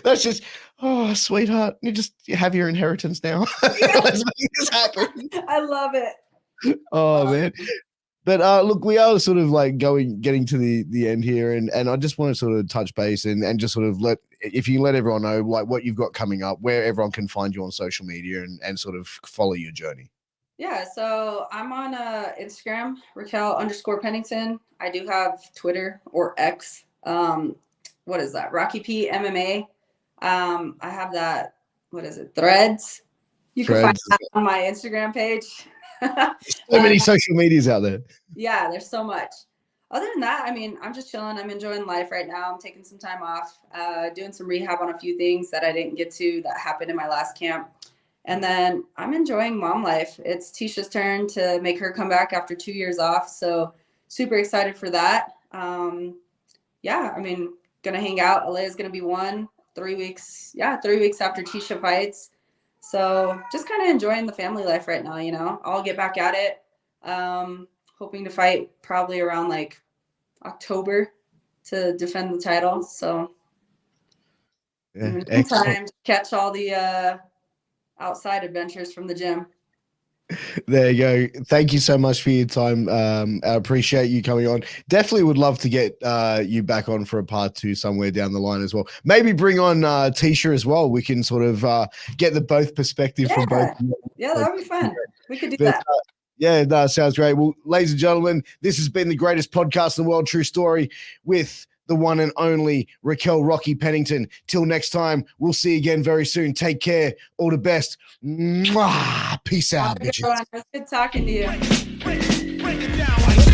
That's just, oh, sweetheart, you have your inheritance now. Let's make this happen. I love it. Oh, man. But look, we are sort of like getting to the end here, and I just want to sort of touch base and just sort of if you let everyone know like what you've got coming up, where everyone can find you on social media and sort of follow your journey. Yeah, so I'm on Instagram, Raquel_Pennington. I do have Twitter or X. What is that? Rocky P MMA. I have that. What is it? Threads. You can find that on my Instagram page. So many social medias out there. Yeah, there's so much. Other than that, I mean, I'm just chilling. I'm enjoying life right now. I'm taking some time off, doing some rehab on a few things that I didn't get to that happened in my last camp. And then I'm enjoying mom life. It's Tisha's turn to make her come back after 2 years off. So super excited for that. Yeah, I mean, gonna hang out. Alea's gonna be 3 weeks. Yeah, 3 weeks after Tisha fights. So just kind of enjoying the family life right now, you know. I'll get back at it. Hoping to fight probably around like October to defend the title. So in time to catch all the outside adventures from the gym. There you go. Thank you so much for your time. I appreciate you coming on. Definitely would love to get you back on for a part 2 somewhere down the line as well. Maybe bring on Tisha as well. We can sort of get the both perspective from both. Yeah, that would be fun. We could do that. Yeah, that sounds great. Well, ladies and gentlemen, this has been the greatest podcast in the world, True Story, with the one and only Raquel Rocky Pennington. Till next time, we'll see you again very soon. Take care. All the best. Mwah! Peace out, bitches. It was good talking to you. Break it down like